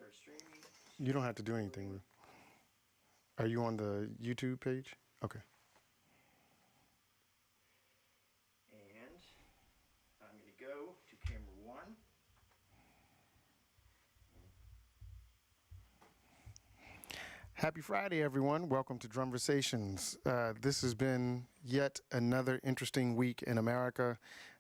start streaming. You don't have to do anything. Are you on the YouTube page? Okay. And I'm going to go to camera 1. Happy Friday, everyone. Welcome to Drumversations. This has been yet another interesting week in America,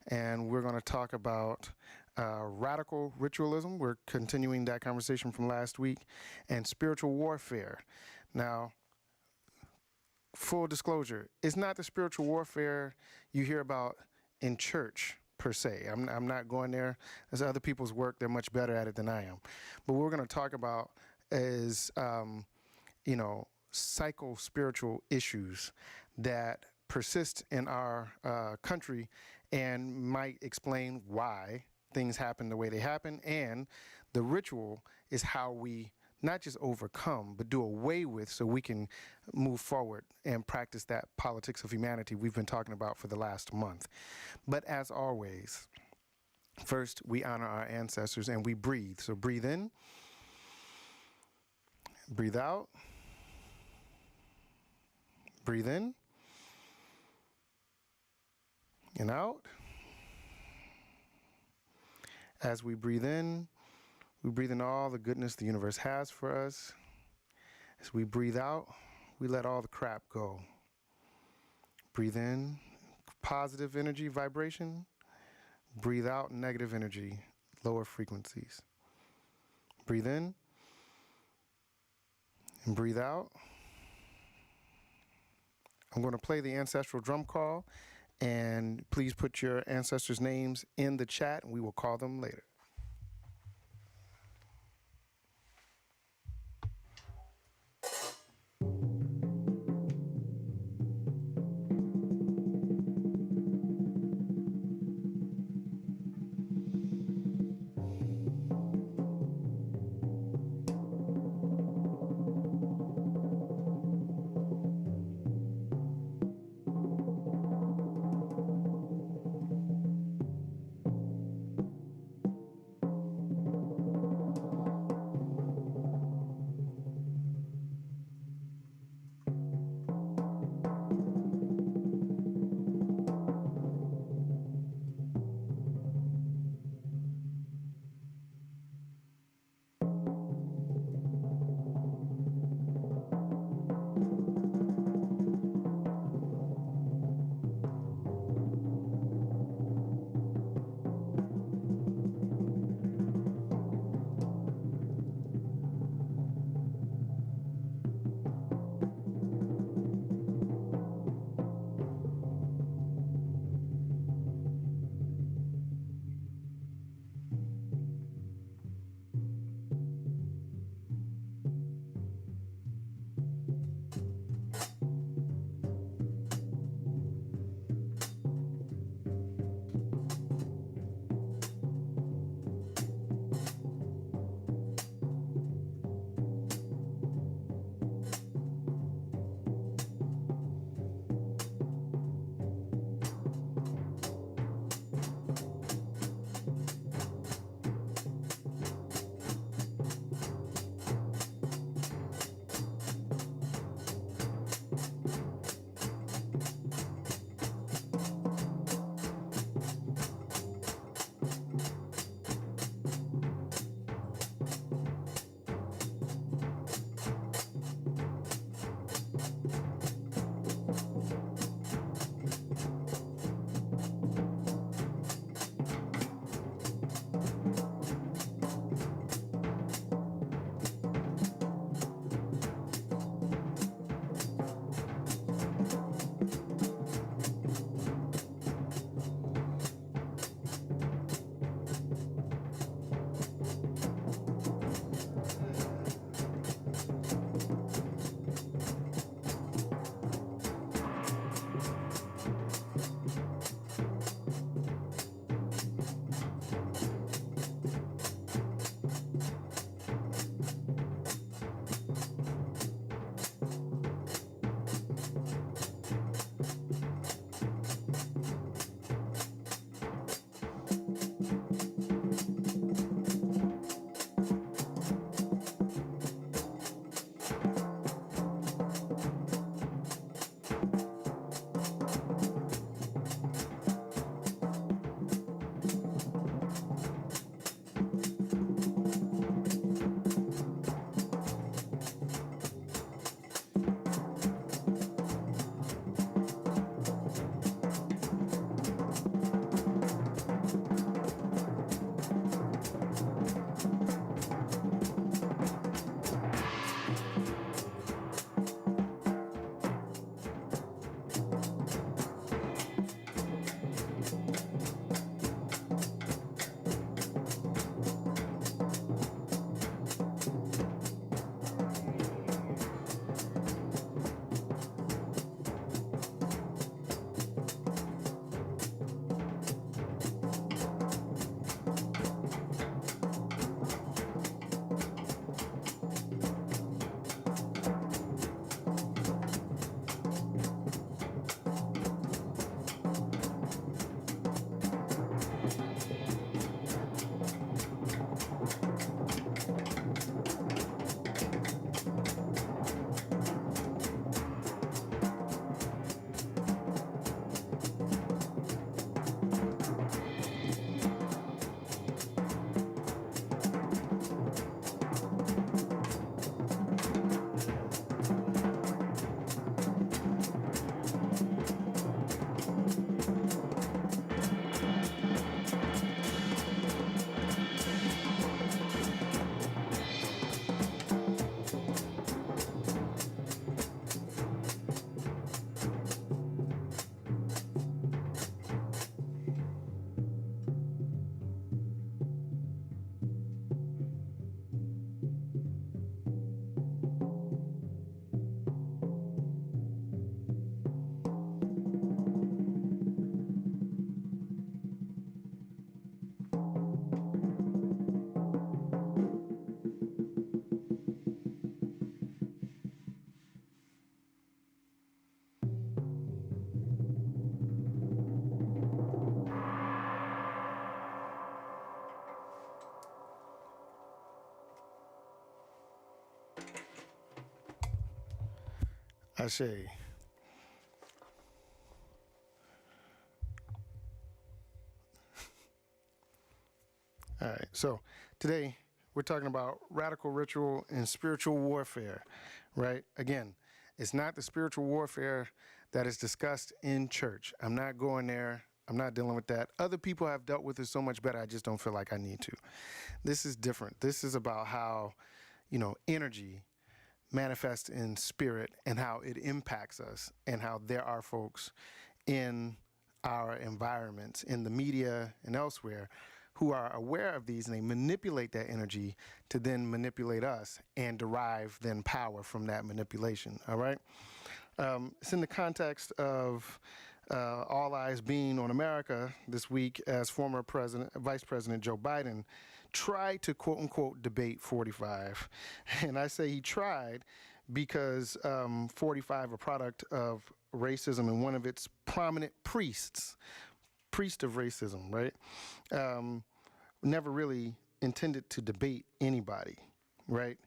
and we're going to talk about radical ritualism. We're continuing that conversation from last week, and spiritual warfare. Now, full disclosure, it's not the spiritual warfare you hear about in church per se. I'm not going there. There's other people's work. They're much better at it than I am. But what we're going to talk about is psycho-spiritual issues that persist in our country and might explain why things happen the way they happen. And the ritual is how we not just overcome, but do away with so we can move forward and practice that politics of humanity we've been talking about for the last month. But as always, first we honor our ancestors and we breathe. So breathe in, breathe out. Breathe in and out. As we breathe in all the goodness the universe has for us. As we breathe out, we let all the crap go. Breathe in, positive energy, vibration. Breathe out, negative energy, lower frequencies. Breathe in and breathe out. I'm going to play the ancestral drum call, and please put your ancestors' names in the chat, and we will call them later. Ashe. All right, so today we're talking about radical ritual and spiritual warfare, right? Again, it's not the spiritual warfare that is discussed in church. I'm not going there. I'm not dealing with that. Other people have dealt with it so much better, I just don't feel like I need to. This is different. This is about how, energy manifests in spirit and how it impacts us, and how there are folks in our environments, in the media and elsewhere, who are aware of these, and they manipulate that energy to then manipulate us and derive then power from that manipulation, all right? It's in the context of all eyes being on America this week as former Vice President Joe Biden tried to quote unquote debate 45. And I say he tried because 45, a product of racism, and one of its prominent priest of racism, right? Never really intended to debate anybody, right?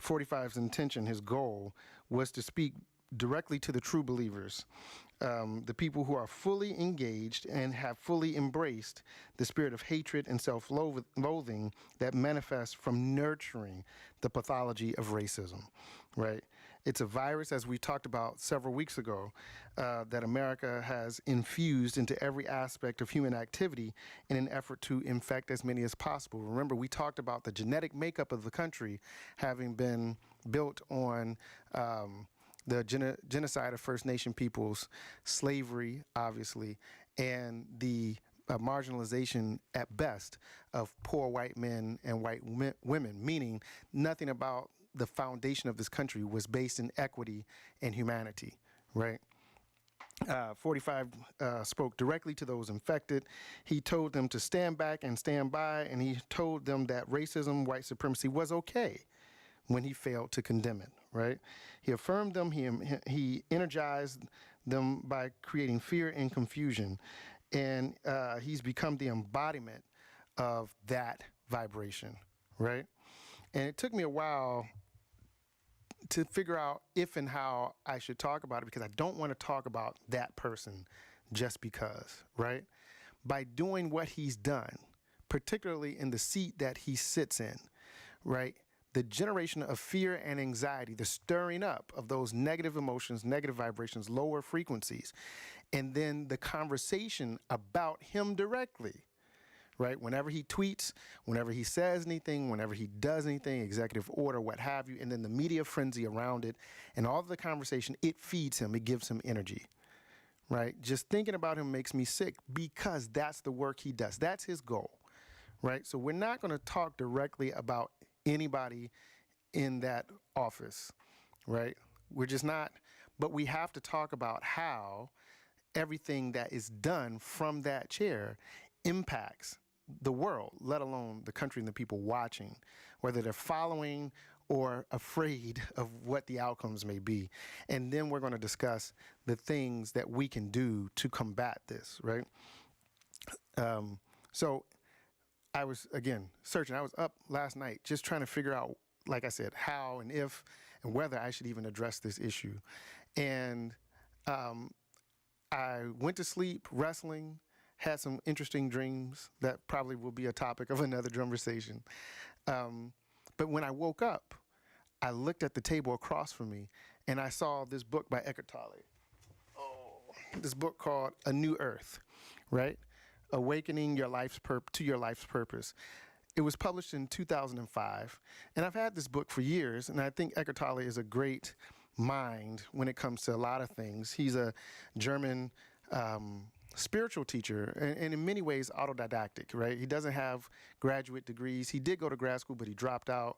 45's intention, his goal, was to speak directly to the true believers, the people who are fully engaged and have fully embraced the spirit of hatred and self-loathing that manifests from nurturing the pathology of racism, right? It's a virus, as we talked about several weeks ago, that America has infused into every aspect of human activity in an effort to infect as many as possible. Remember, we talked about the genetic makeup of the country having been built on the genocide of First Nation peoples, slavery, obviously, and the marginalization at best of poor white men and white women, meaning nothing about the foundation of this country was based in equity and humanity, right? 45 spoke directly to those infected. He told them to stand back and stand by, and he told them that racism, white supremacy was okay when he failed to condemn it, right? He affirmed them, he energized them by creating fear and confusion, and he's become the embodiment of that vibration, right? And it took me a while to figure out if and how I should talk about it, because I don't want to talk about that person just because, right? By doing what he's done, particularly in the seat that he sits in, right? The generation of fear and anxiety, the stirring up of those negative emotions, negative vibrations, lower frequencies, and then the conversation about him directly, right? Whenever he tweets, whenever he says anything, whenever he does anything, executive order, what have you, and then the media frenzy around it, and all of the conversation, it feeds him, it gives him energy, right? Just thinking about him makes me sick, because that's the work he does. That's his goal, right? So we're not going to talk directly about anybody in that office, right? We're just not, but we have to talk about how everything that is done from that chair impacts the world, let alone the country and the people watching, whether they're following or afraid of what the outcomes may be. And then we're going to discuss the things that we can do to combat this, right? So I was, again, searching. I was up last night just trying to figure out, like I said, how and if and whether I should even address this issue. And I went to sleep wrestling, had some interesting dreams that probably will be a topic of another Drumversation. But when I woke up, I looked at the table across from me, and I saw this book by Eckhart Tolle. This book called A New Earth, right? Awakening to your life's purpose. It was published in 2005, and I've had this book for years, and I think Eckhart Tolle is a great mind when it comes to a lot of things. He's a German spiritual teacher, and in many ways autodidactic, right? He doesn't have graduate degrees. He did go to grad school, but he dropped out.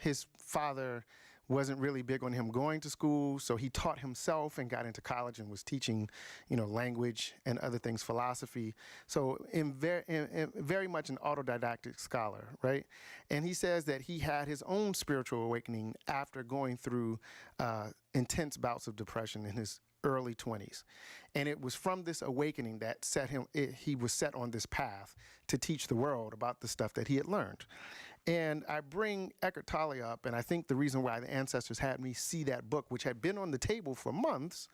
His father wasn't really big on him going to school, so he taught himself and got into college and was teaching, language and other things, philosophy. So in very much an autodidactic scholar, right? And he says that he had his own spiritual awakening after going through intense bouts of depression in his early 20s. And it was from this awakening that he was set on this path to teach the world about the stuff that he had learned. And I bring Eckhart Tolle up, and I think the reason why the ancestors had me see that book, which had been on the table for months,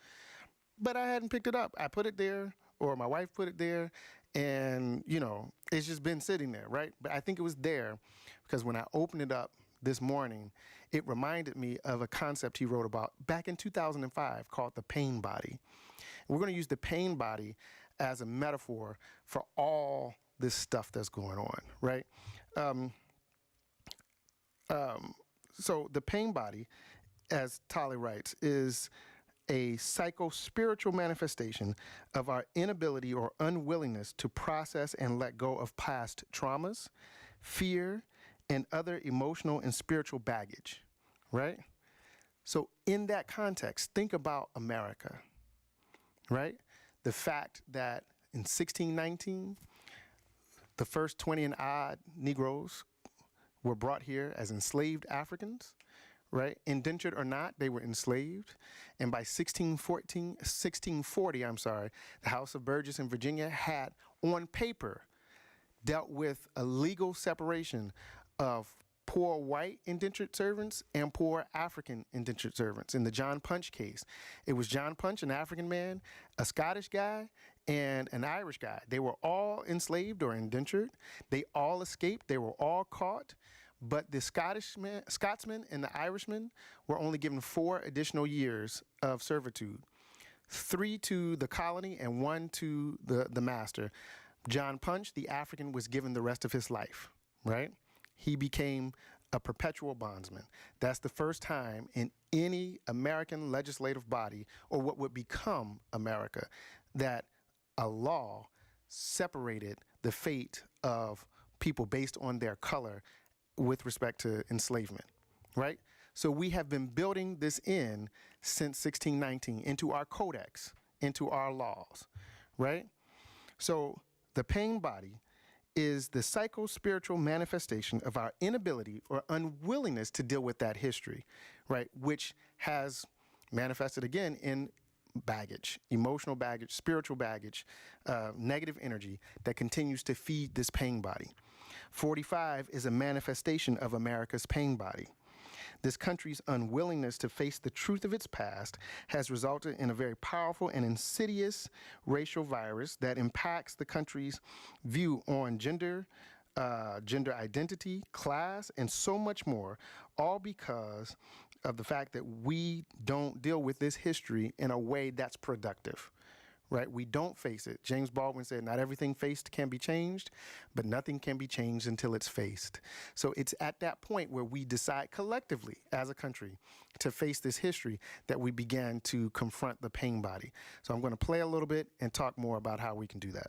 but I hadn't picked it up. I put it there, or my wife put it there, and, you know, it's just been sitting there, right? But I think it was there because when I opened it up this morning, it reminded me of a concept he wrote about back in 2005 called the pain body. We're going to use the pain body as a metaphor for all this stuff that's going on, right? So the pain body, as Tolle writes, is a psycho-spiritual manifestation of our inability or unwillingness to process and let go of past traumas, fear, and other emotional and spiritual baggage, right? So in that context, think about America, right? The fact that in 1619, the first 20 and odd Negroes were brought here as enslaved Africans, right? Indentured or not, they were enslaved. And by 1640, the House of Burgess in Virginia had on paper dealt with a legal separation of poor white indentured servants and poor African indentured servants. In the John Punch case, it was John Punch, an African man, a Scottish guy, and an Irish guy. They were all enslaved or indentured. They all escaped. They were all caught. But the Scotsman and the Irishman were only given 4 additional years of servitude, 3 to the colony and 1 to the master. John Punch, the African, was given the rest of his life, right? He became a perpetual bondsman. That's the first time in any American legislative body, or what would become America, that a law separated the fate of people based on their color with respect to enslavement, right? So we have been building this in since 1619 into our codex, into our laws, right? So the pain body is the psycho-spiritual manifestation of our inability or unwillingness to deal with that history, right? Which has manifested again in baggage, emotional baggage, spiritual baggage, negative energy that continues to feed this pain body. 45 is a manifestation of America's pain body. This country's unwillingness to face the truth of its past has resulted in a very powerful and insidious racial virus that impacts the country's view on gender, gender identity, class, and so much more, all because of the fact that we don't deal with this history in a way that's productive. Right? We don't face it. James Baldwin said, not everything faced can be changed, but nothing can be changed until it's faced. So it's at that point where we decide collectively as a country to face this history that we began to confront the pain body. So I'm going to play a little bit and talk more about how we can do that.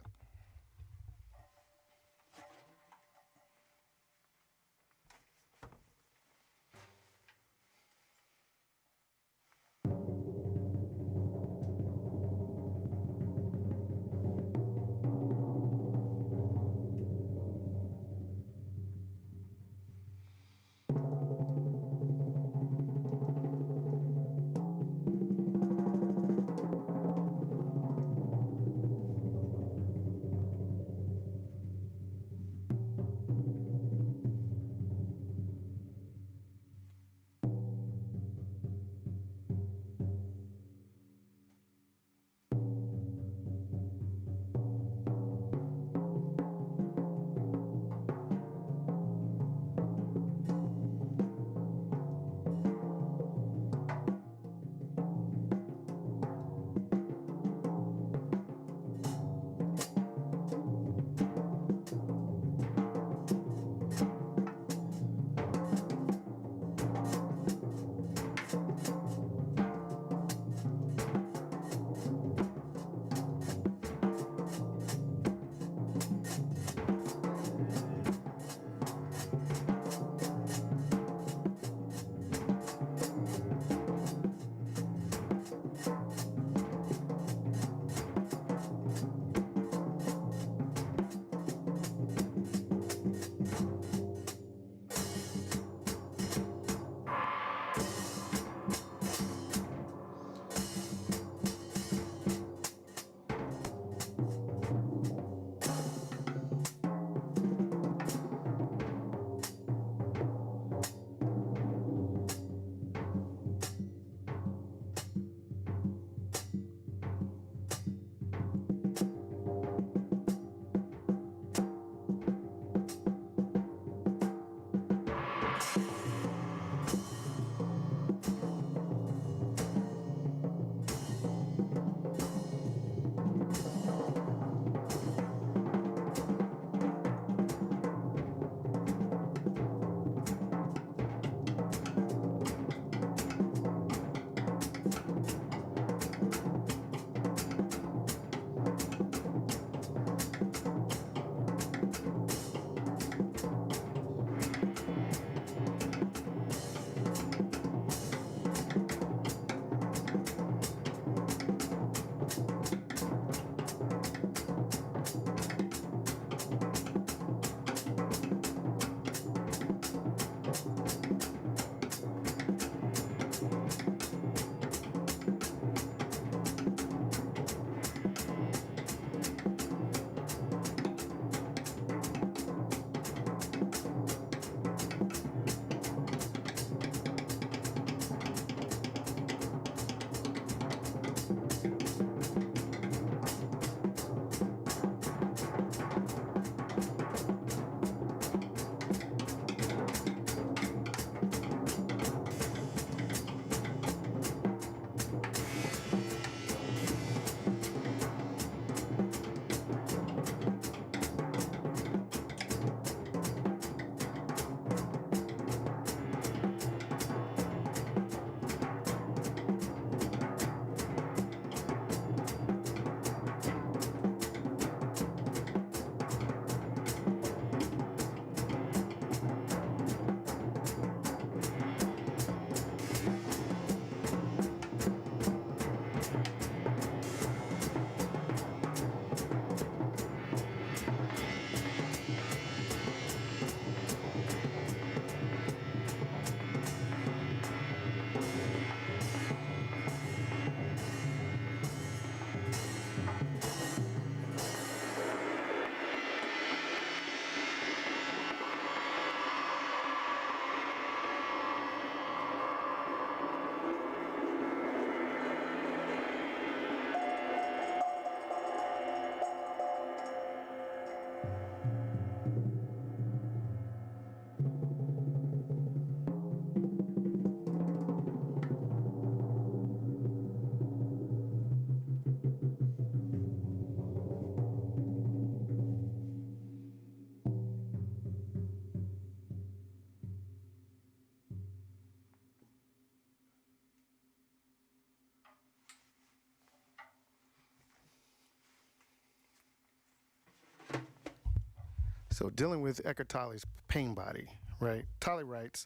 So dealing with Eckhart Tolle's pain body, right? Tolle writes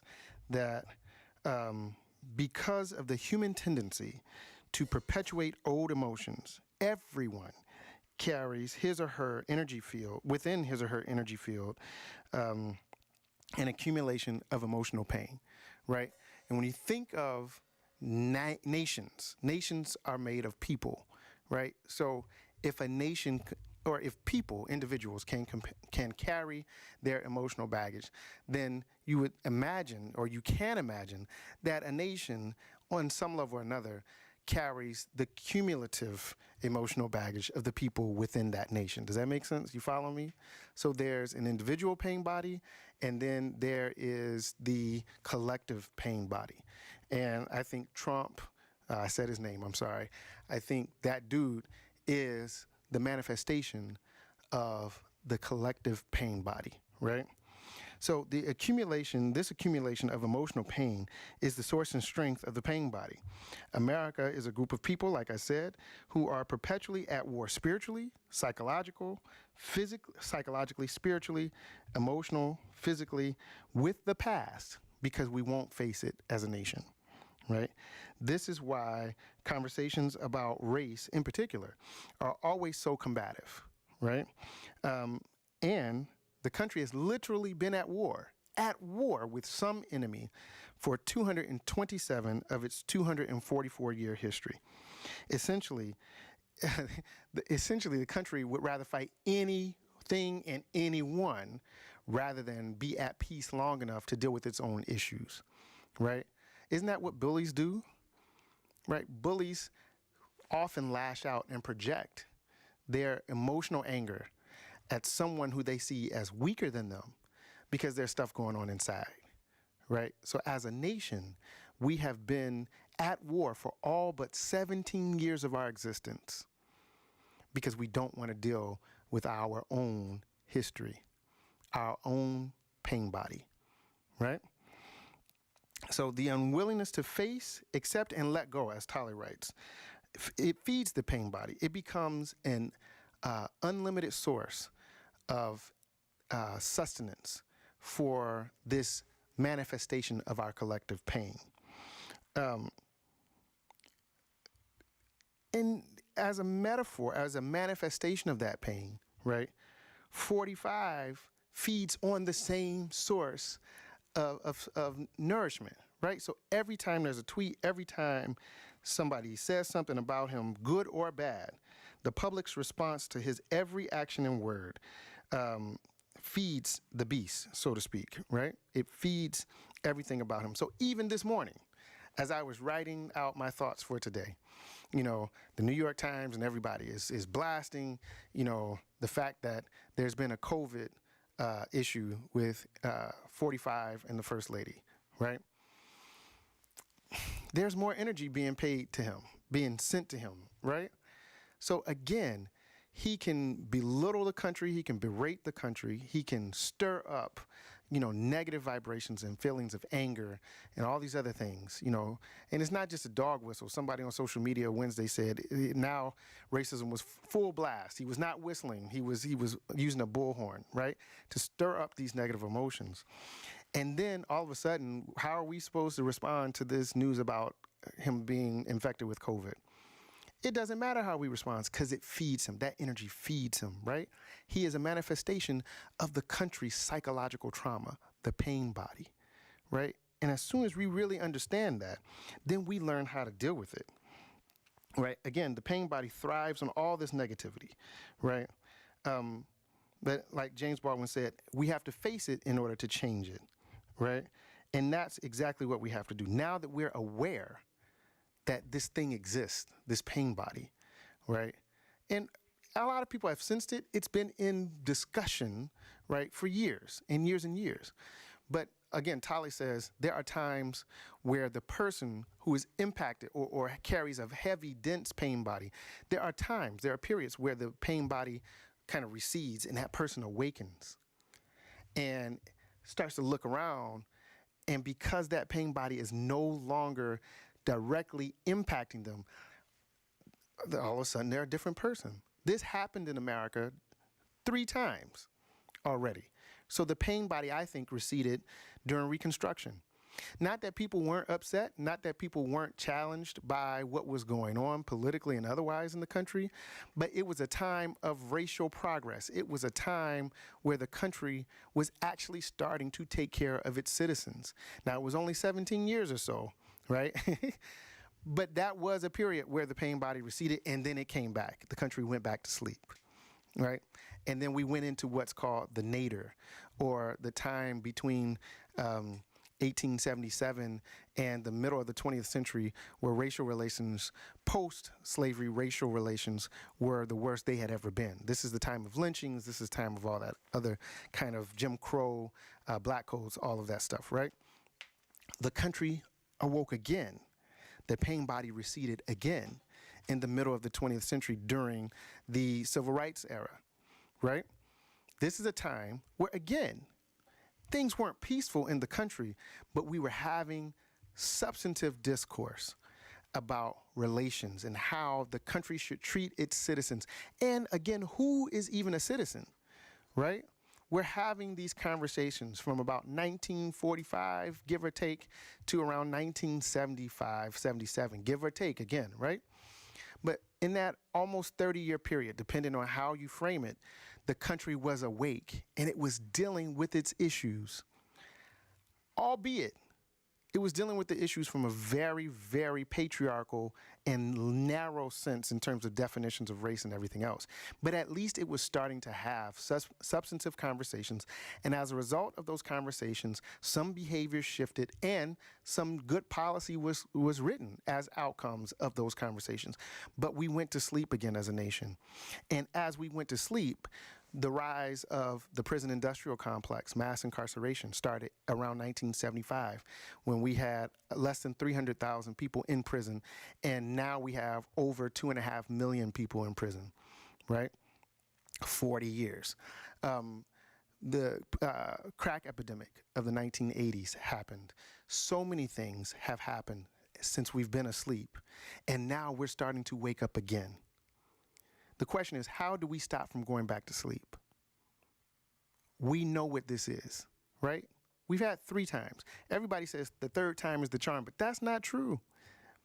that because of the human tendency to perpetuate old emotions, everyone carries his or her energy field, within his or her energy field, an accumulation of emotional pain, right? And when you think of nations are made of people, right? So if a nation or if people, individuals can carry their emotional baggage, then you would imagine, or you can imagine, that a nation on some level or another carries the cumulative emotional baggage of the people within that nation. Does that make sense? You follow me? So there's an individual pain body, and then there is the collective pain body. And I think Trump, I said his name, I'm sorry. I think that dude is the manifestation of the collective pain body, right? So this accumulation of emotional pain is the source and strength of the pain body. America is a group of people, like I said, who are perpetually at war spiritually, psychologically, spiritually, emotional, physically, with the past, because we won't face it as a nation, right? This is why conversations about race in particular are always so combative, right? And the country has literally been at war with some enemy for 227 of its 244-year history. Essentially, the country would rather fight anything and anyone rather than be at peace long enough to deal with its own issues, right? Isn't that what bullies do? Right? Bullies often lash out and project their emotional anger at someone who they see as weaker than them because there's stuff going on inside, right? So as a nation, we have been at war for all but 17 years of our existence because we don't want to deal with our own history, our own pain body, right? So the unwillingness to face, accept, and let go, as Tolly writes, it feeds the pain body. It becomes an unlimited source of sustenance for this manifestation of our collective pain. And as a metaphor, as a manifestation of that pain, right, 45 feeds on the same source of nourishment, right? So every time there's a tweet, every time somebody says something about him, good or bad, the public's response to his every action and word feeds the beast, so to speak, right? It feeds everything about him. So even this morning, as I was writing out my thoughts for today, you know, the New York Times and everybody is blasting, you know, the fact that there's been a COVID issue with 45 and the First Lady, right? There's more energy being paid to him, being sent to him, right? So again, he can belittle the country, he can berate the country, he can stir up, you know, negative vibrations and feelings of anger and all these other things, you know. And it's not just a dog whistle. Somebody on social media Wednesday said now racism was full blast. He was not whistling. He was using a bullhorn, right, to stir up these negative emotions. And then all of a sudden, how are we supposed to respond to this news about him being infected with COVID? It doesn't matter how we respond because it feeds him. That energy feeds him, right? He is a manifestation of the country's psychological trauma, the pain body, right? And as soon as we really understand that, then we learn how to deal with it, right? Again, the pain body thrives on all this negativity, right? But like James Baldwin said, we have to face it in order to change it, right? And that's exactly what we have to do. Now that we're aware that this thing exists, this pain body, right? And a lot of people have sensed it. It's been in discussion, right, for years and years and years. But again, Tolly says there are times where the person who is impacted or carries a heavy, dense pain body, there are periods where the pain body kind of recedes and that person awakens and starts to look around. And because that pain body is no longer directly impacting them, all of a sudden they're a different person. This happened in America 3 times already. So the pain body, I think, receded during Reconstruction. Not that people weren't upset, not that people weren't challenged by what was going on politically and otherwise in the country, but it was a time of racial progress. It was a time where the country was actually starting to take care of its citizens. Now, it was only 17 years or so, right? But that was a period where the pain body receded and then it came back. The country went back to sleep, right? And then we went into what's called the nadir, or the time between 1877 and the middle of the 20th century, where racial relations, post-slavery racial relations, were the worst they had ever been. This is the time of lynchings. This is the time of all that other kind of Jim Crow, black codes, all of that stuff, right? The country awoke again. The pain body receded again in the middle of the 20th century during the civil rights era, right? This is a time where, again, things weren't peaceful in the country, but we were having substantive discourse about relations and how the country should treat its citizens. And again, who is even a citizen, right? We're having these conversations from about 1945, give or take, to around 1975, 77, give or take again, right? But in that almost 30-year period, depending on how you frame it, the country was awake and it was dealing with its issues, albeit it was dealing with the issues from a very, very patriarchal and narrow sense in terms of definitions of race and everything else. But at least it was starting to have substantive conversations. And as a result of those conversations, some behavior shifted and some good policy was written as outcomes of those conversations. But we went to sleep again as a nation. And as we went to sleep, The rise of the prison industrial complex, mass incarceration, started around 1975 when we had less than 300,000 people in prison, and now we have over 2.5 million people in prison, right? 40 years. The crack epidemic of the 1980s happened. So many things have happened since we've been asleep, and now we're starting to wake up again. The question is, how do we stop from going back to sleep? We know what this is, right? We've had 3 times. Everybody says the 3rd time is the charm, but that's not true,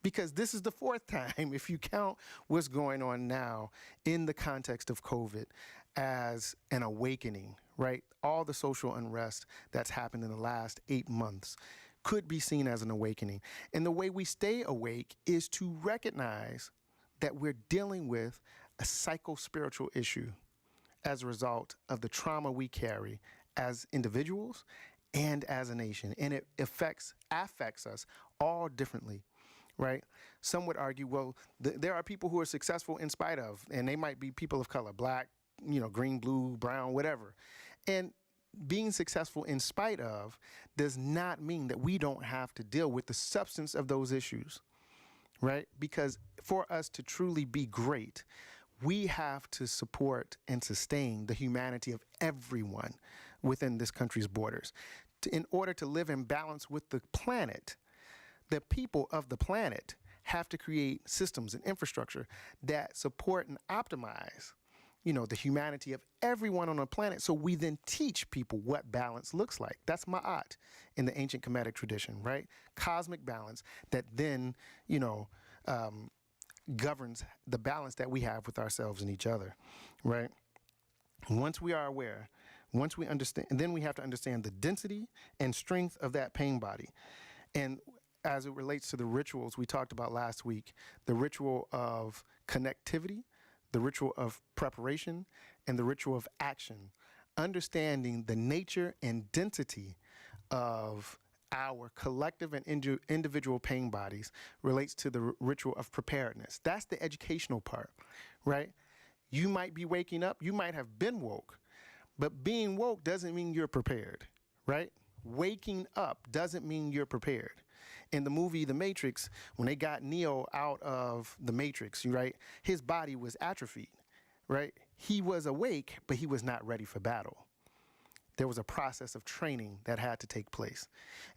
because this is the 4th time if you count what's going on now in the context of COVID as an awakening, right? All the social unrest that's happened in the last 8 months could be seen as an awakening. And the way we stay awake is to recognize that we're dealing with a psycho-spiritual issue as a result of the trauma we carry as individuals and as a nation. And it affects us all differently, right? Some would argue, well, there are people who are successful in spite of, and they might be people of color, black, green, blue, brown, whatever. And being successful in spite of does not mean that we don't have to deal with the substance of those issues, right? Because for us to truly be great, we have to support and sustain the humanity of everyone within this country's borders. In order to live in balance with the planet, the people of the planet have to create systems and infrastructure that support and optimize, the humanity of everyone on the planet. So we then teach people what balance looks like. That's ma'at in the ancient Kemetic tradition, right? Cosmic balance that then, governs the balance that we have with ourselves and each other, right? Once we are aware, once we understand, and then we have to understand the density and strength of that pain body. And as it relates to the rituals we talked about last week, the ritual of connectivity, the ritual of preparation, and the ritual of action, understanding the nature and density of our collective and individual pain bodies relates to the ritual of preparedness. That's the educational part, right? You might be waking up, you might have been woke, but being woke doesn't mean you're prepared, right? Waking up doesn't mean you're prepared. In the movie The Matrix, when they got Neo out of the Matrix, right, his body was atrophied, right? He was awake, but he was not ready for battle. There was a process of training that had to take place.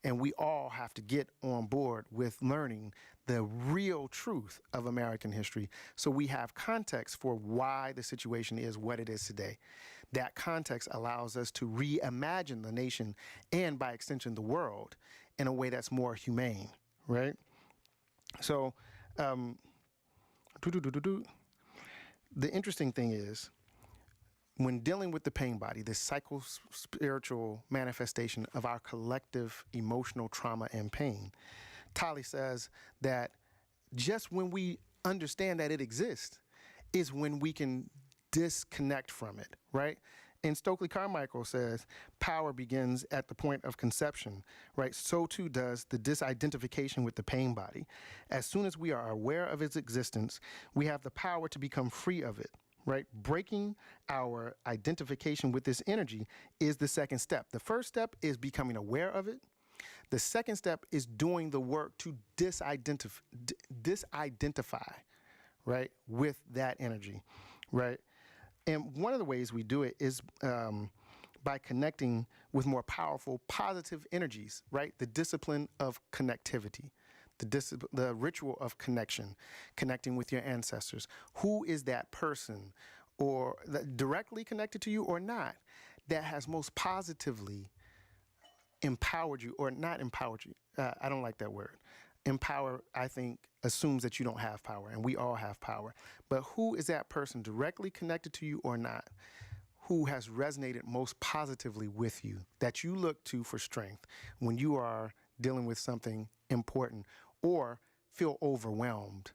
And we all have to get on board with learning the real truth of American history so we have context for why the situation is what it is today. That context allows us to reimagine the nation and, by extension, the world in a way that's more humane, right? So, the interesting thing is, when dealing with the pain body, this psycho-spiritual manifestation of our collective emotional trauma and pain, Tali says that just when we understand that it exists is when we can disconnect from it, right? And Stokely Carmichael says power begins at the point of conception, right? So too does the disidentification with the pain body. As soon as we are aware of its existence, we have the power to become free of it, right? Breaking our identification with this energy is the second step. The first step is becoming aware of it. The second step is doing the work to disidentify, right, with that energy, right? And one of the ways we do it is by connecting with more powerful, positive energies, right? The discipline of connectivity, the ritual of connection, connecting with your ancestors. Who is that person, or that directly connected to you or not, that has most positively empowered you, or not empowered you? I don't like that word. Empower, I think, assumes that you don't have power, and we all have power. But who is that person directly connected to you or not, who has resonated most positively with you, that you look to for strength when you are dealing with something important or feel overwhelmed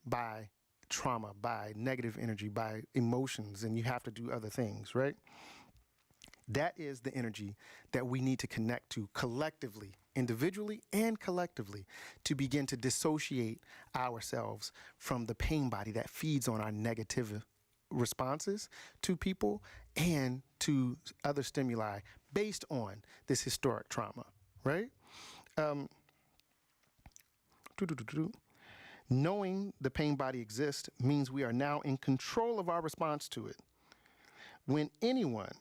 by trauma, by negative energy, by emotions, and you have to do other things, right? That is the energy that we need to connect to collectively, individually and collectively, to begin to dissociate ourselves from the pain body that feeds on our negative responses to people and to other stimuli based on this historic trauma, right? Um, Knowing the pain body exists means we are now in control of our response to it. When anyone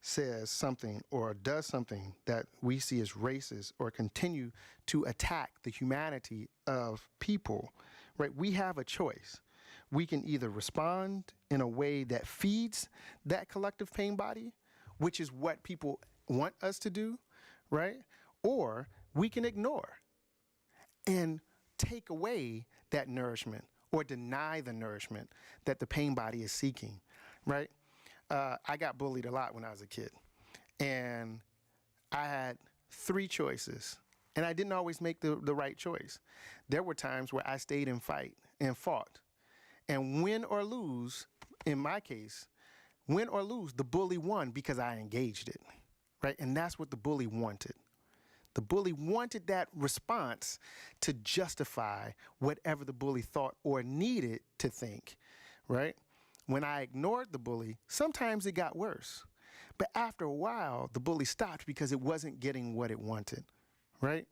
says something or does something that we see as racist or continue to attack the humanity of people, right, we have a choice. We can either respond in a way that feeds that collective pain body, which is what people want us to do, right? Or we can ignore and take away that nourishment or deny the nourishment that the pain body is seeking, right? I got bullied a lot when I was a kid, and I had 3 choices, and I didn't always make the right choice. There were times where I stayed and fought, and win or lose, in my case, win or lose, the bully won because I engaged it, right? And that's what the bully wanted. The bully wanted that response to justify whatever the bully thought or needed to think, right? When I ignored the bully, sometimes it got worse. But after a while, the bully stopped because it wasn't getting what it wanted, right?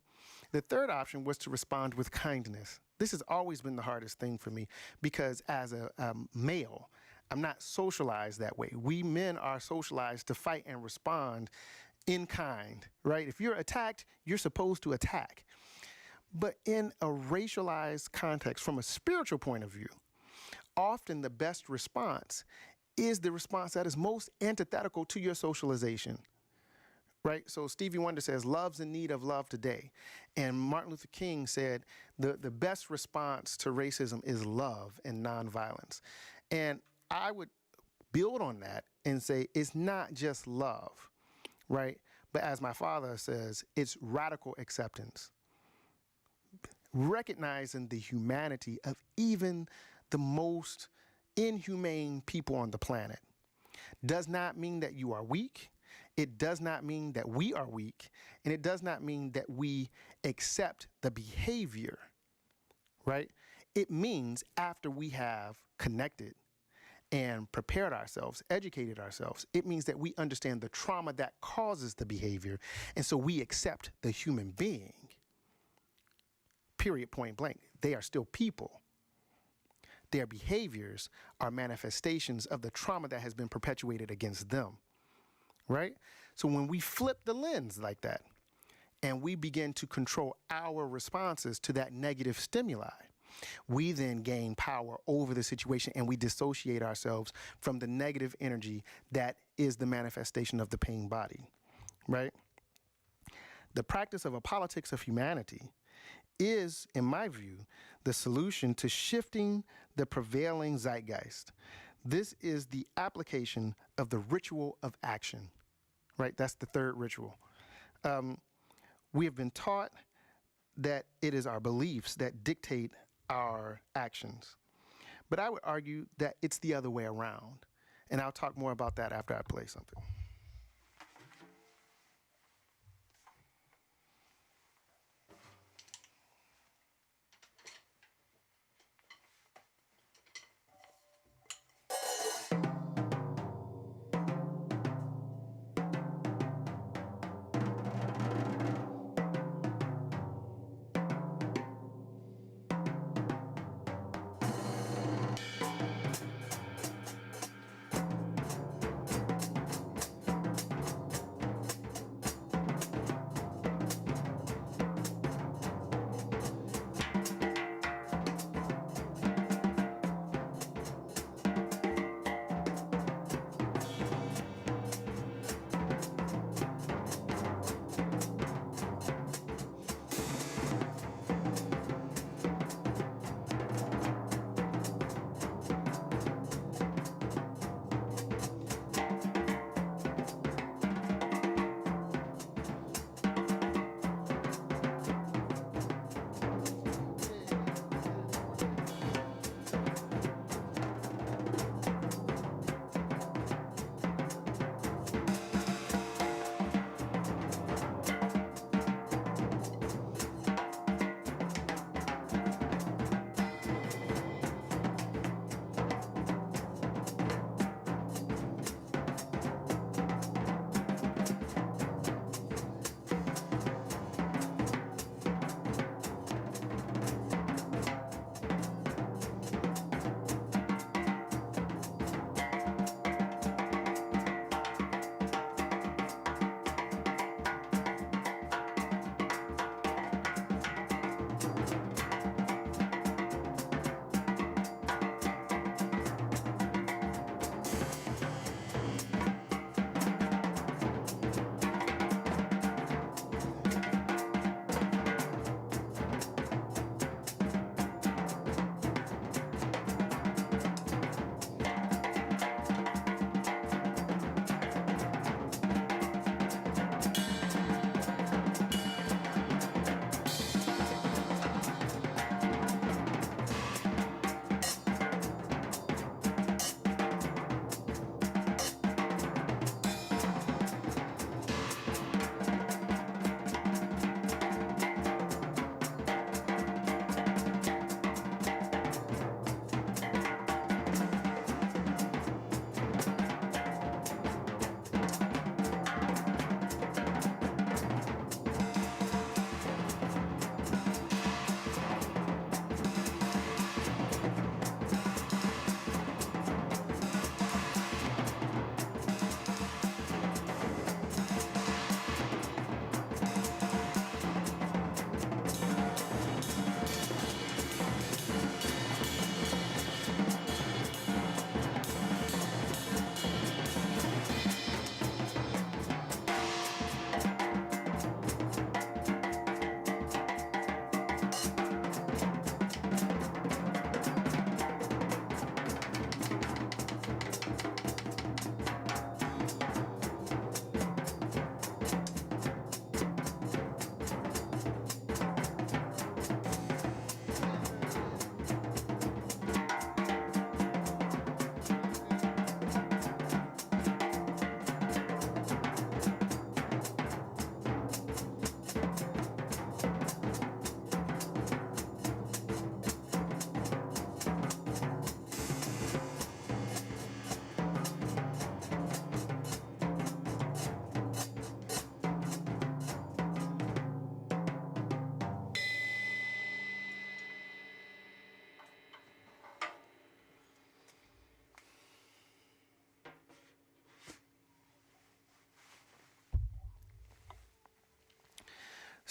The third option was to respond with kindness. This has always been the hardest thing for me because as a male, I'm not socialized that way. We men are socialized to fight and respond in kind, right? If you're attacked, you're supposed to attack. But in a racialized context, from a spiritual point of view, often the best response is the response that is most antithetical to your socialization, right? So Stevie Wonder says, love's in need of love today. And Martin Luther King said, the best response to racism is love and nonviolence. And I would build on that and say, it's not just love, right? But as my father says, it's radical acceptance. Recognizing the humanity of even the most inhumane people on the planet does not mean that you are weak. It does not mean that we are weak. And it does not mean that we accept the behavior, right? It means after we have connected and prepared ourselves, educated ourselves, it means that we understand the trauma that causes the behavior. And so we accept the human being, period, point blank. They are still people. Their behaviors are manifestations of the trauma that has been perpetuated against them, right? So when we flip the lens like that and we begin to control our responses to that negative stimuli, we then gain power over the situation and we dissociate ourselves from the negative energy that is the manifestation of the pain body, right? The practice of a politics of humanity is, in my view, the solution to shifting the prevailing zeitgeist. This is the application of the ritual of action, right? That's the third ritual. We have been taught that it is our beliefs that dictate our actions. But I would argue that it's the other way around. And I'll talk more about that after I play something.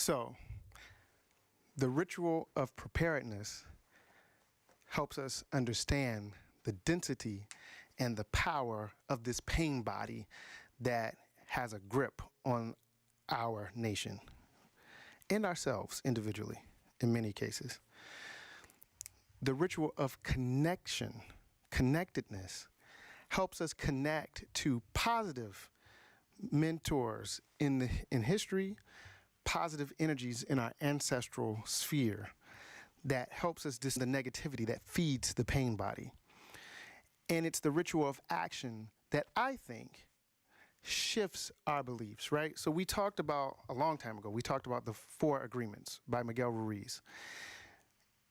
So, the ritual of preparedness helps us understand the density and the power of this pain body that has a grip on our nation and ourselves individually in many cases. The ritual of connection, connectedness, helps us connect to positive mentors in history, positive energies in our ancestral sphere that helps us the negativity that feeds the pain body. And it's the ritual of action that I think shifts our beliefs, right? So we talked about, a long time ago, we talked about the 4 agreements by Miguel Ruiz.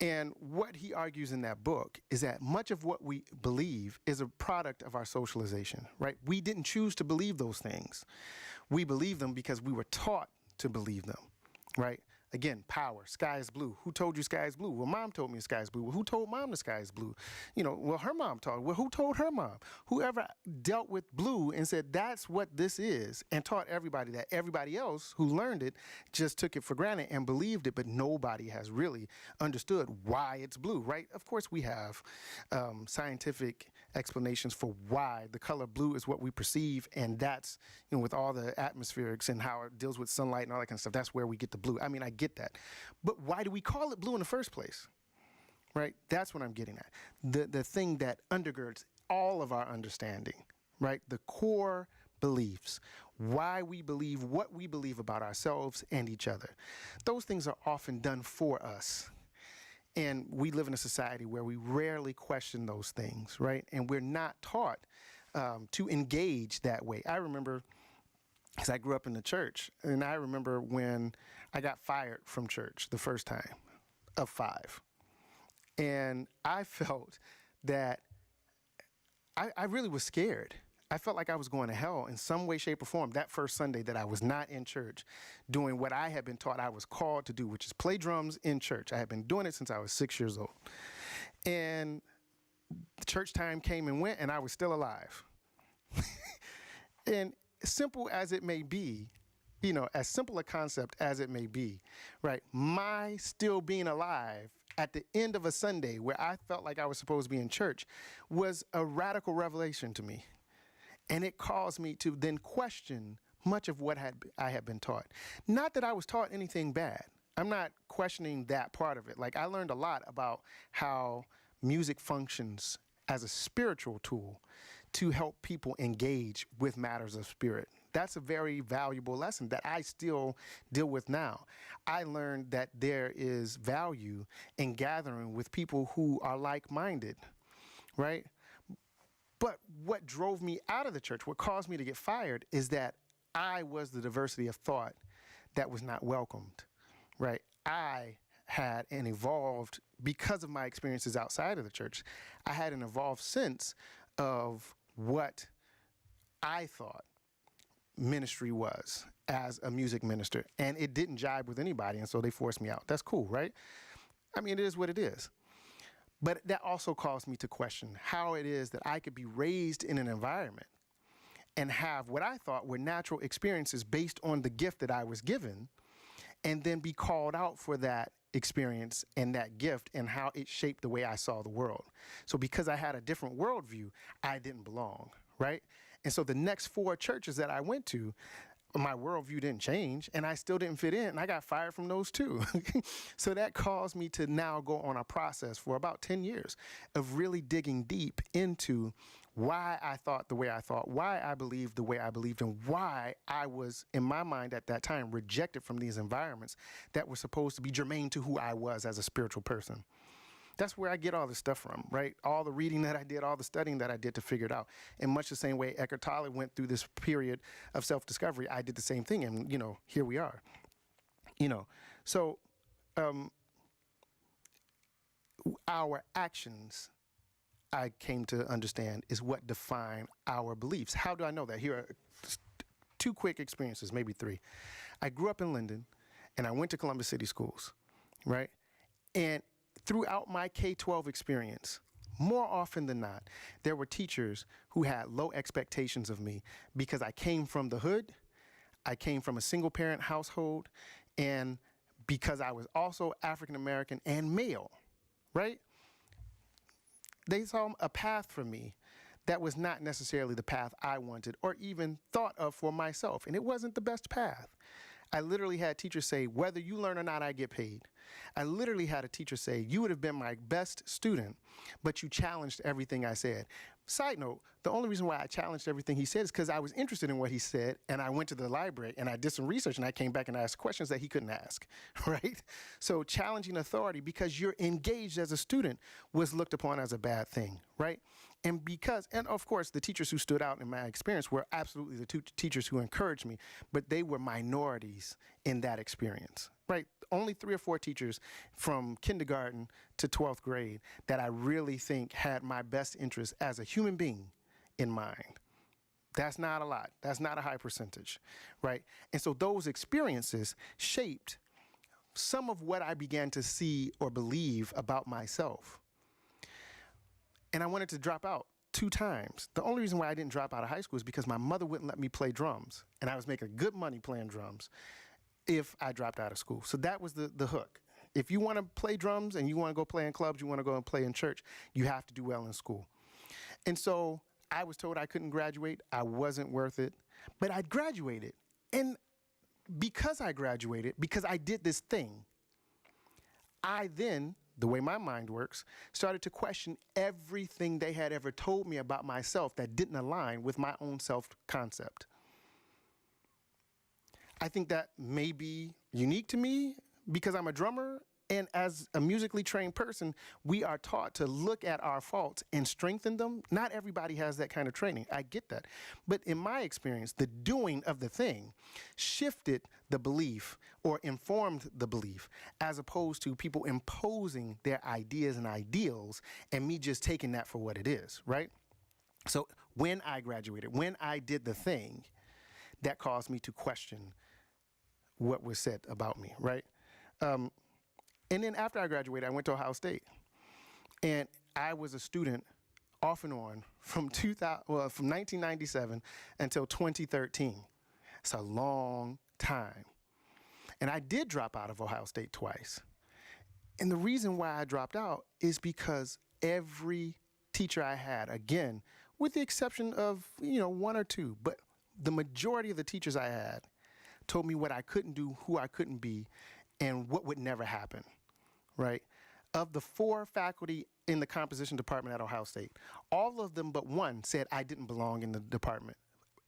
And what he argues in that book is that much of what we believe is a product of our socialization, right? We didn't choose to believe those things. We believe them because we were taught to believe them, right? Again, power, sky is blue. Who told you sky is blue? Well, mom told me the sky is blue. Well, who told mom the sky is blue? Well, her mom told. Well, who told her mom? Whoever dealt with blue and said that's what this is and taught everybody that. Everybody else who learned it just took it for granted and believed it, but nobody has really understood why it's blue, right? Of course, we have scientific explanations for why the color blue is what we perceive, and that's, with all the atmospherics and how it deals with sunlight and all that kind of stuff, that's where we get the blue. I mean, I get that. But why do we call it blue in the first place? Right? That's what I'm getting at. The thing that undergirds all of our understanding, right? The core beliefs, why we believe what we believe about ourselves and each other. Those things are often done for us. And we live in a society where we rarely question those things, right? And we're not taught to engage that way. I remember, because I grew up in the church, and I remember when I got fired from church the first time of 5. And I felt that I really was scared. I felt like I was going to hell in some way, shape, or form that first Sunday that I was not in church doing what I had been taught I was called to do, which is play drums in church. I had been doing it since I was 6 years old. And church time came and went, and I was still alive. And simple as it may be, as simple a concept as it may be, right? My still being alive at the end of a Sunday where I felt like I was supposed to be in church was a radical revelation to me. And it caused me to then question much of what I had been taught. Not that I was taught anything bad. I'm not questioning that part of it. Like, I learned a lot about how music functions as a spiritual tool to help people engage with matters of spirit. That's a very valuable lesson that I still deal with now. I learned that there is value in gathering with people who are like-minded, right? But what drove me out of the church, what caused me to get fired, is that I was the diversity of thought that was not welcomed, right? I had an evolved, because of my experiences outside of the church, I had an evolved sense of what I thought ministry was as a music minister. And it didn't jibe with anybody, and so they forced me out. That's cool, right? I mean, it is what it is. But that also caused me to question how it is that I could be raised in an environment and have what I thought were natural experiences based on the gift that I was given, and then be called out for that experience and that gift and how it shaped the way I saw the world. So because I had a different worldview, I didn't belong, right? And so the next 4 churches that I went to, my worldview didn't change, and I still didn't fit in, and I got fired from those too. So that caused me to now go on a process for about 10 years of really digging deep into why I thought the way I thought, why I believed the way I believed, and why I was, in my mind at that time, rejected from these environments that were supposed to be germane to who I was as a spiritual person. That's where I get all this stuff from, right? All the reading that I did, all the studying that I did to figure it out. In much the same way Eckhart Tolle went through this period of self-discovery, I did the same thing, and, here we are. So our actions, I came to understand, is what define our beliefs. How do I know that? Here are 2 quick experiences, maybe 3. I grew up in Linden, and I went to Columbus City Schools, right? And throughout my K-12 experience, more often than not, there were teachers who had low expectations of me because I came from the hood, I came from a single-parent household, And because I was also African American and male, right? They saw a path for me that was not necessarily the path I wanted or even thought of for myself. And it wasn't the best path. I literally had teachers say, whether you learn or not, I get paid. I literally had a teacher say, you would have been my best student, but you challenged everything I said. Side note, the only reason why I challenged everything he said is because I was interested in what he said, and I went to the library and I did some research, and I came back and asked questions that he couldn't ask, right? So challenging authority because you're engaged as a student was looked upon as a bad thing, right? And of course, the teachers who stood out in my experience were absolutely the teachers who encouraged me, but they were minorities in that experience, right? Only 3 or 4 teachers from kindergarten to 12th grade that I really think had my best interest as a human being in mind. That's not a lot. That's not a high percentage, right? And so those experiences shaped some of what I began to see or believe about myself. And I wanted to drop out 2 times. The only reason why I didn't drop out of high school is because my mother wouldn't let me play drums. And I was making good money playing drums if I dropped out of school. So that was the hook. If you want to play drums and you want to go play in clubs, you want to go and play in church, you have to do well in school. And so I was told I couldn't graduate. I wasn't worth it. But I graduated. And because I graduated, because I did this thing, I then, the way my mind works, started to question everything they had ever told me about myself that didn't align with my own self-concept. I think that may be unique to me because I'm a drummer, and as a musically trained person, we are taught to look at our faults and strengthen them. Not everybody has that kind of training. I get that. But in my experience, the doing of the thing shifted the belief or informed the belief, as opposed to people imposing their ideas and ideals and me just taking that for what it is, right? So when I graduated, when I did the thing, that caused me to question what was said about me, right? And then after I graduated, I went to Ohio State. And I was a student off and on from 1997 until 2013. It's a long time. And I did drop out of Ohio State twice. And the reason why I dropped out is because every teacher I had, again, with the exception of, 1 or 2, but the majority of the teachers I had told me what I couldn't do, who I couldn't be, and what would never happen, right? Of the 4 faculty in the composition department at Ohio State, all of them but one said I didn't belong in the department,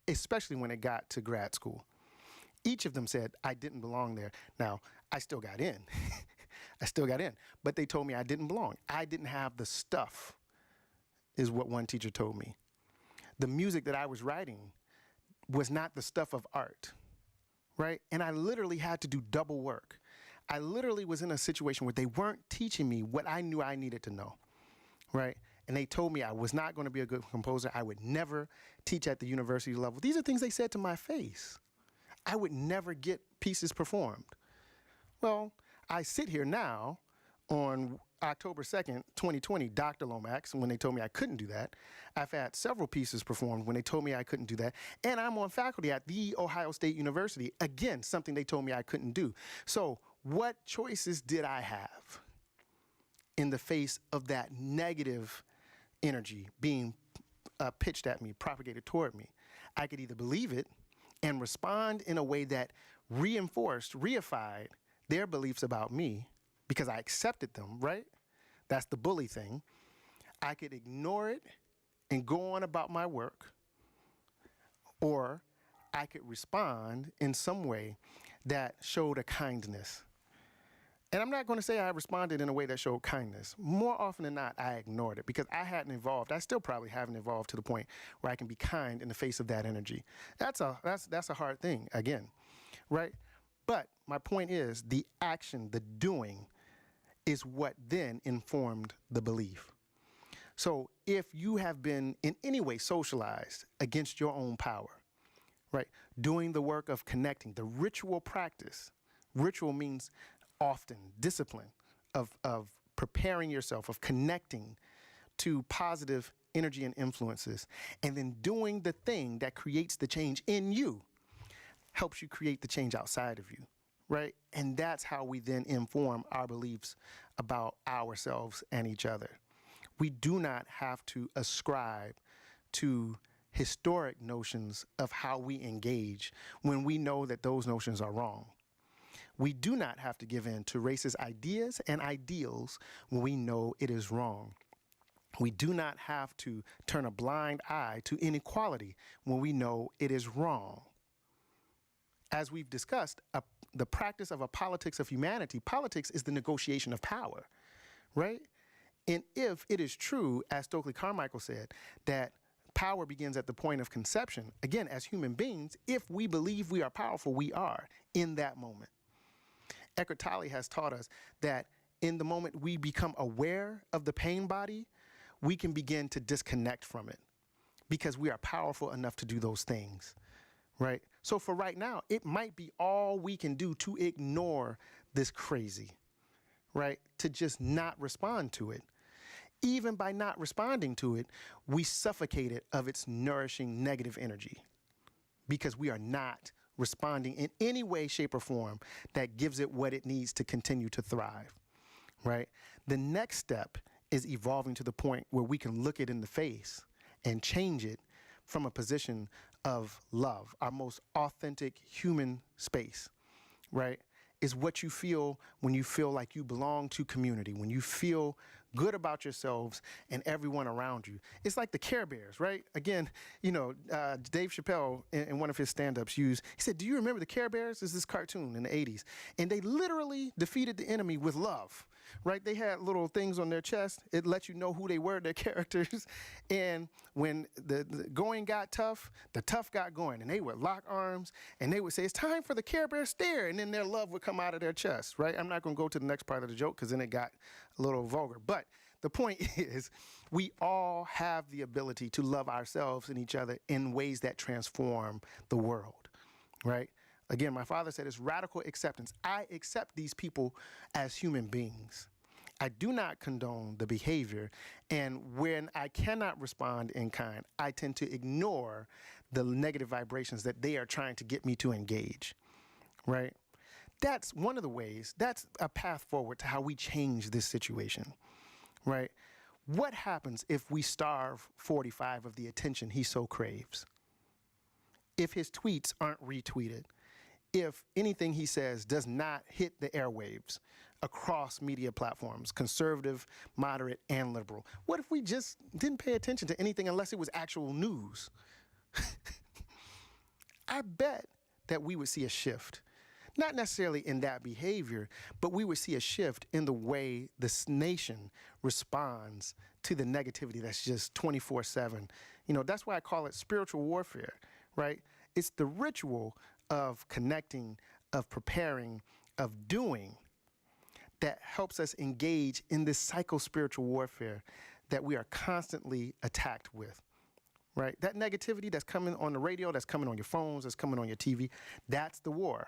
especially when it got to grad school. Each of them said I didn't belong there. Now, I still got in. I still got in, but they told me I didn't belong. I didn't have the stuff, is what one teacher told me. The music that I was writing was not the stuff of art, right? And I literally had to do double work. I literally was in a situation where they weren't teaching me what I knew I needed to know, right? And they told me I was not going to be a good composer. I would never teach at the university level. These are things they said to my face. I would never get pieces performed. Well, I sit here now on October 2nd, 2020, Dr. Lomax, when they told me I couldn't do that. I've had several pieces performed when they told me I couldn't do that. And I'm on faculty at The Ohio State University. Again, something they told me I couldn't do. So what choices did I have in the face of that negative energy being pitched at me, propagated toward me? I could either believe it and respond in a way that reified their beliefs about me because I accepted them, right? That's the bully thing. I could ignore it and go on about my work, or I could respond in some way that showed a kindness. And I'm not going to say I responded in a way that showed kindness. More often than not, I ignored it because I hadn't evolved. I still probably haven't evolved to the point where I can be kind in the face of that energy. That's a hard thing, again, right? But my point is the action, the doing, is what then informed the belief. So if you have been in any way socialized against your own power, right, doing the work of connecting, the ritual practice, ritual means often discipline of preparing yourself, of connecting to positive energy and influences, and then doing the thing that creates the change in you helps you create the change outside of you, right? And that's how we then inform our beliefs about ourselves and each other. We do not have to ascribe to historic notions of how we engage when we know that those notions are wrong. We do not have to give in to racist ideas and ideals when we know it is wrong. We do not have to turn a blind eye to inequality when we know it is wrong. As we've discussed, the practice of a politics of humanity, politics is the negotiation of power, right? And if it is true, as Stokely Carmichael said, that power begins at the point of conception, again, as human beings, if we believe we are powerful, we are in that moment. Eckhart Tolle has taught us that in the moment we become aware of the pain body, we can begin to disconnect from it because we are powerful enough to do those things, right? So for right now, it might be all we can do to ignore this crazy, right? To just not respond to it. Even by not responding to it, we suffocate it of its nourishing negative energy because we are not responding in any way, shape, or form that gives it what it needs to continue to thrive, right? The next step is evolving to the point where we can look it in the face and change it from a position of love, our most authentic human space, right? Is what you feel when you feel like you belong to community, when you feel good about yourselves and everyone around you. It's like the Care Bears, right? Again, Dave Chappelle in one of his stand-ups he said, do you remember the Care Bears? It's this cartoon in the 80s. And they literally defeated the enemy with love, right? They had little things on their chest. It let you know who they were, their characters. And when the going got tough, the tough got going. And they would lock arms and they would say, it's time for the Care Bear stare. And then their love would come out of their chest, right? I'm not going to go to the next part of the joke because then it got a little vulgar. But the point is, we all have the ability to love ourselves and each other in ways that transform the world, right? Again, my father said it's radical acceptance. I accept these people as human beings. I do not condone the behavior. And when I cannot respond in kind, I tend to ignore the negative vibrations that they are trying to get me to engage, right? That's one of the ways, that's a path forward to how we change this situation, right? What happens if we starve 45 of the attention he so craves? If his tweets aren't retweeted? If anything he says does not hit the airwaves across media platforms, conservative, moderate, and liberal? What if we just didn't pay attention to anything unless it was actual news? I bet that we would see a shift. Not necessarily in that behavior, but we would see a shift in the way this nation responds to the negativity that's just 24/7. That's why I call it spiritual warfare, right? It's the ritual of connecting, of preparing, of doing that helps us engage in this psycho-spiritual warfare that we are constantly attacked with, right? That negativity that's coming on the radio, that's coming on your phones, that's coming on your TV, that's the war.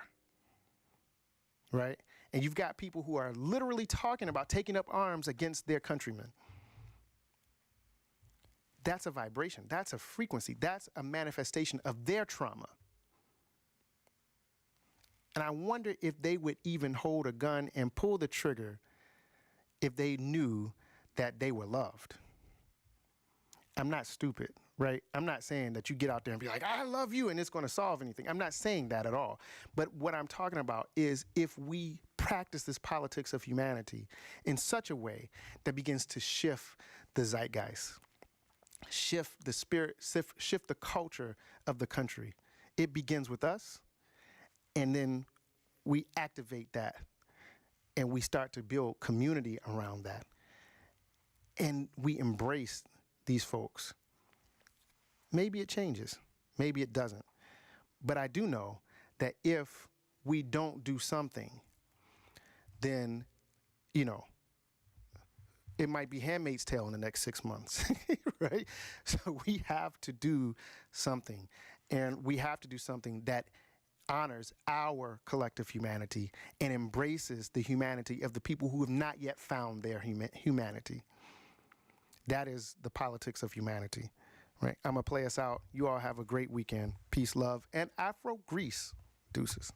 Right? And you've got people who are literally talking about taking up arms against their countrymen. That's a vibration. That's a frequency. That's a manifestation of their trauma. And I wonder if they would even hold a gun and pull the trigger if they knew that they were loved. I'm not stupid, right? I'm not saying that you get out there and be like, I love you, and it's going to solve anything. I'm not saying that at all. But what I'm talking about is if we practice this politics of humanity in such a way that begins to shift the zeitgeist, shift the spirit, shift the culture of the country. It begins with us, and then we activate that, and we start to build community around that. And we embrace these folks. Maybe it changes, maybe it doesn't. But I do know that if we don't do something, then, it might be Handmaid's Tale in the next 6 months, right? So we have to do something, and we have to do something that honors our collective humanity and embraces the humanity of the people who have not yet found their humanity. That is the politics of humanity, right? I'm going to play us out. You all have a great weekend. Peace, love, and Afro Grease. Deuces.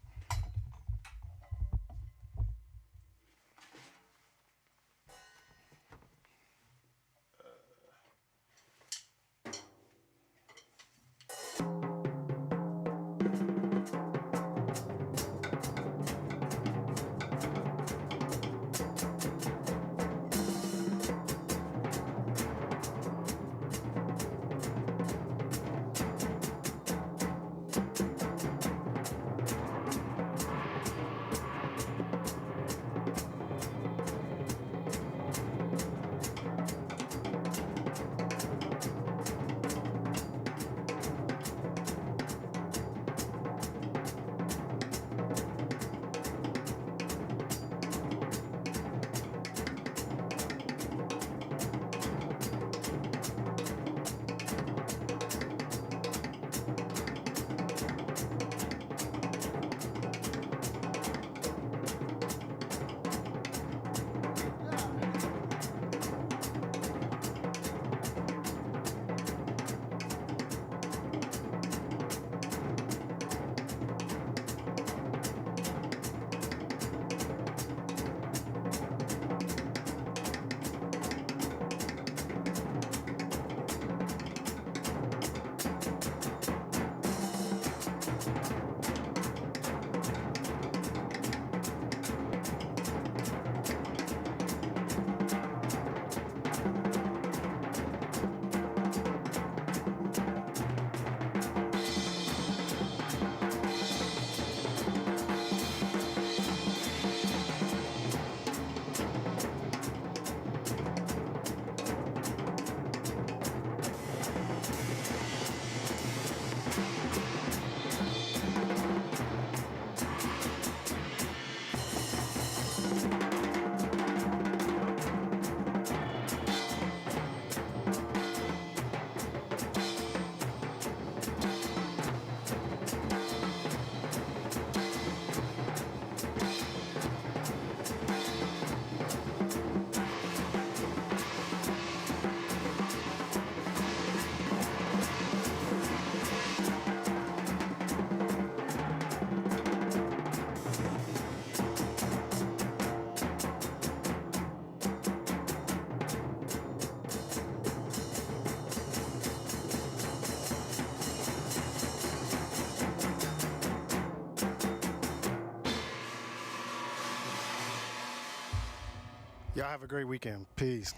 Y'all have a great weekend. Peace.